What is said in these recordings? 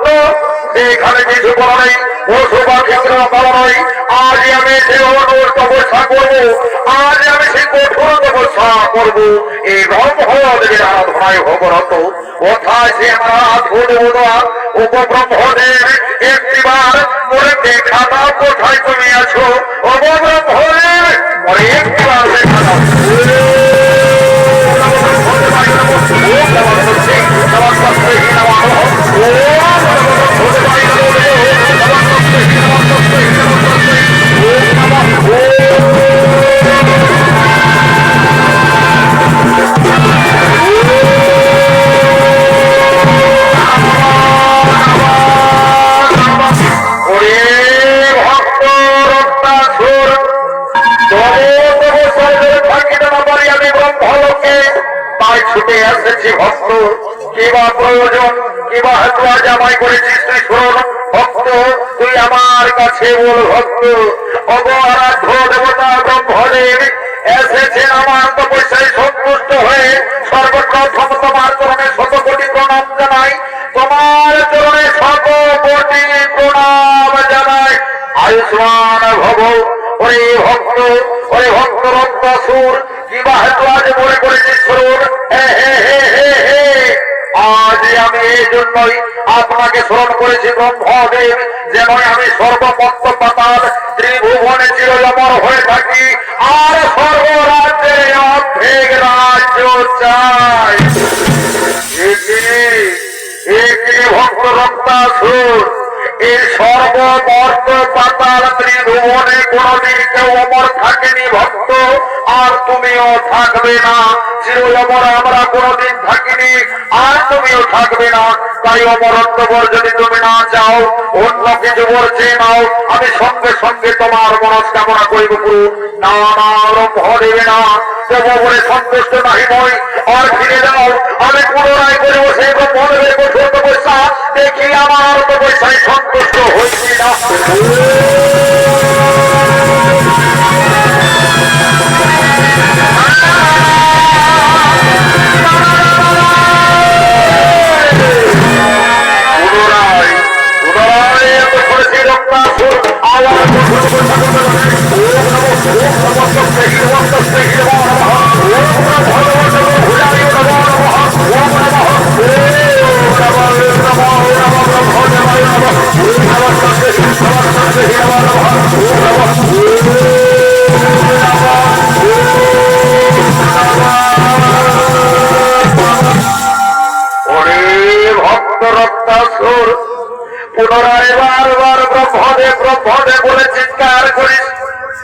ভক্ত এখানে কিছু বলা নেই, পশু পাখি বলা নয়। আজ আমি যে তপস্যা করবো, আজ আমি সেই কঠোর তপস্যা করবো এই ব্রহ্মদেবের আরাধনায় ভগরত। কোথায় সে আমার ধুদেবতা উপব্রহ্মদেব, একটিবার মনে দেখা দাও কোথায় তুমি আছো উপব্রহ্মদেব, মনে একটিবার দেখা দাও। ছুটে এসেছি ভক্ত, কিবা প্রয়োজন কিবা হেতু আজ আমায় করেছিস তুই শোন ভক্ত, তুই আমার কাছে বল ভক্ত। অবরাধ্য দেবতা ব্রহ্মদেব এসেছেন আমার তপস্যায় সন্তুষ্ট হয়ে, সর্বপ্রথম তোমার চরণে শত কোটি প্রণাম জানাই, তোমার চরণে শত কোটি প্রণাম জানাই। আয়ুষ্মান ভব। ওরে ভক্ত, ওরে ভক্ত রক্তাসুর, কিবা হেতু আজ মনে করেছিস শুনুন। আজ আমি এই জন্যই আপনাকে স্মরণ করেছি ব্রহ্মদেব, যেন আমি সর্বমত্ত পাতাল ত্রিভুবনে চির অমর হয়ে থাকি, আর সর্বরাজ্যের অর্ধেক রাজ্য চাই। ভক্ত রক্তাসুর, এই সর্বমর্ত পাতাল ত্রিভুবনে কোনদিন কেউ অমর থাকেনি ভক্ত, আর তুমিও থাকবে না। চির অমর আমরা কোনদিন থাকিনি, আর তুমিও থাকবে না। তাই অমরত্ব বর যদি তুমি না চাও, অন্য কিছু বর চেয়ে নাও, আমি সঙ্গে সঙ্গে তোমার মনস্কামনা করিব গুরু। না না আরম্ভ দেবে না, তবু বলে সন্তুষ্ট নাহি মই, আর ফিরে যাও। আমি পুনরায় করিব সেই ব্রহ্মদেবের কঠোর তপস্যা, দেখি আমার তপস্যায় সন্তুষ্ট হইছি না। পুনরায় বারবার ব্রহ্মদেব ব্রহ্মদেব বলে চিৎকার করিস।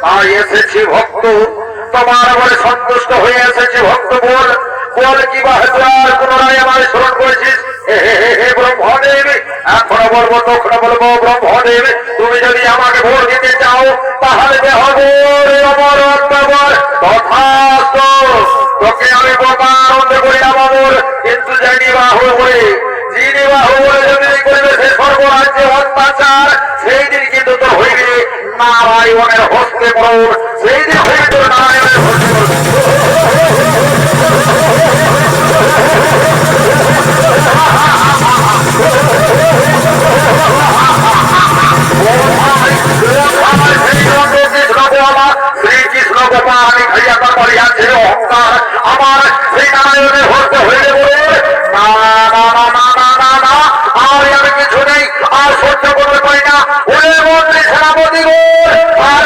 তাই এসেছি ভক্ত, তোমার বলে সন্তুষ্ট হয়ে এসেছি ভক্ত। বল বল কিবা হেতু আর পুনরায় আমার স্মরণ করেছিস। হে ব্রহ্মদেব, এখন বলবো তখন বলবো ব্রহ্মদেব, তুমি যদি আমাকে ভোট দিতে চাও তাহলে তথাস্ত। তোকে আমি প্রকার করিলাম অমর, কিন্তু জানি বাহু বলে যিনি বাহু বলে যদি করবে সে সর্বরাজ্যে অত্যাচার, সেই দিন কিন্তু তোর হইবে নারায়ণের হস্তে মরণ, সেই দিন হইবে তোর নারায়ণের হস্তে মরণ। শ্রীকৃষ্ণ গোপাল খাইয়া তার বাড়ি আছে অহংকার, আমার সেই নারায়ণের হস্তে হইলে বলে না না না না না না না, আর আমি কিছু নেই, আর সহ্য করতে পারি না। ওরে মন্ত্রী সেনাপতি গো, আর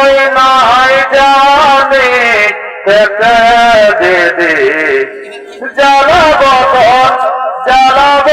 ওই নাই জানে দে দে জ্বালাব জ্বালাব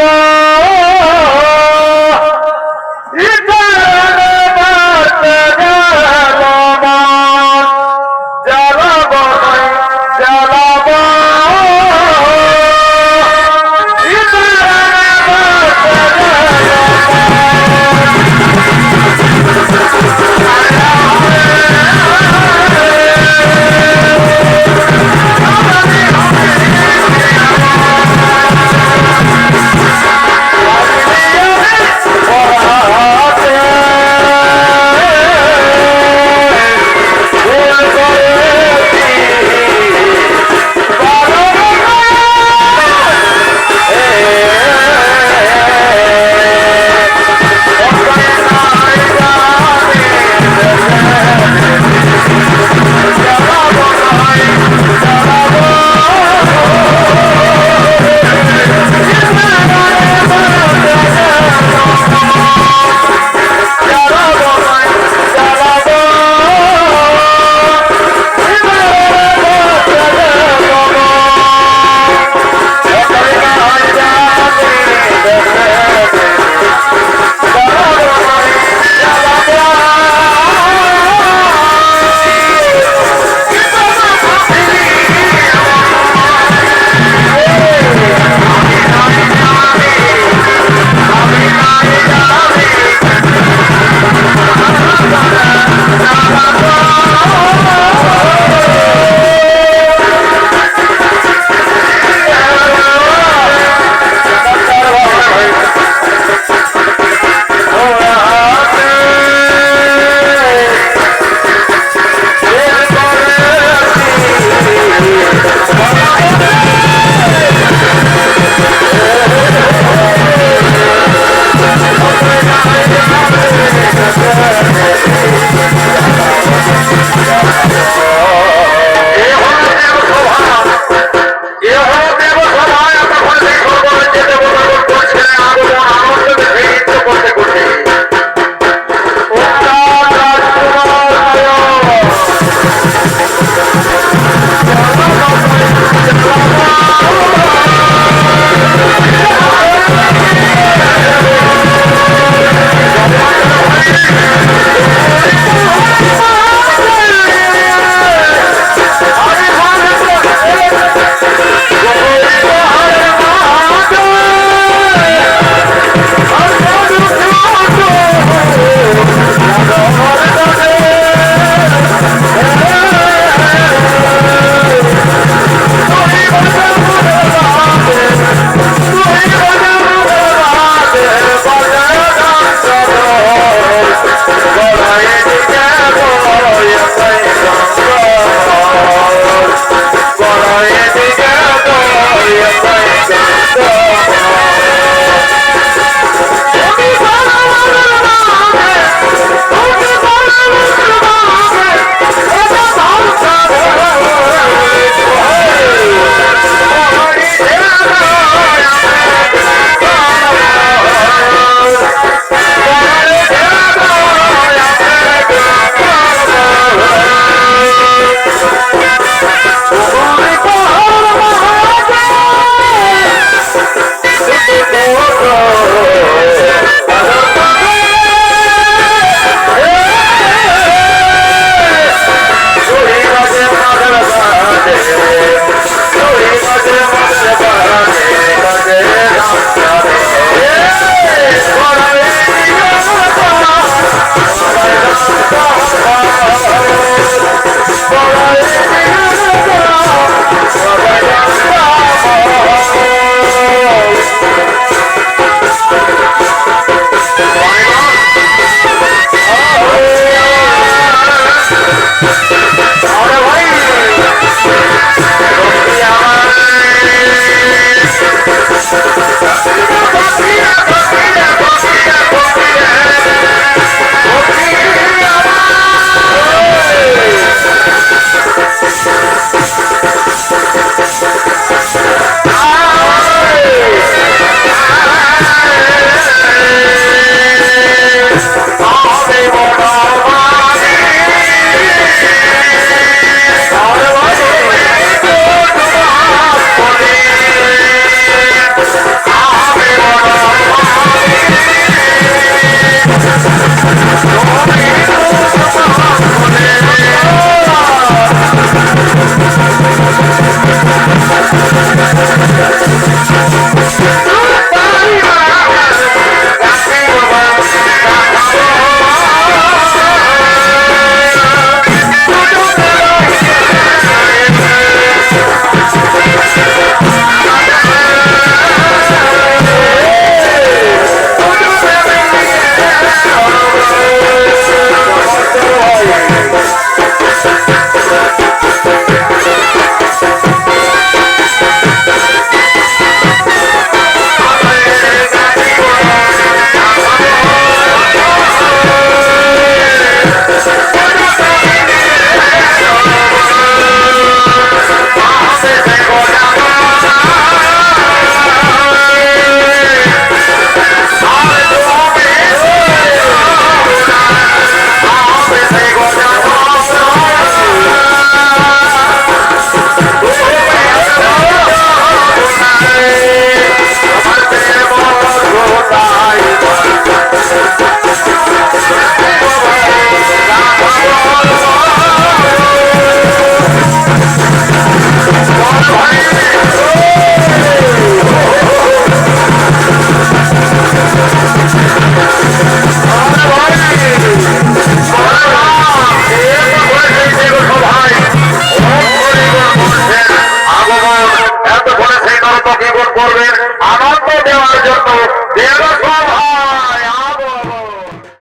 করবেন আনন্দ দেওয়ার জন্য দেবতা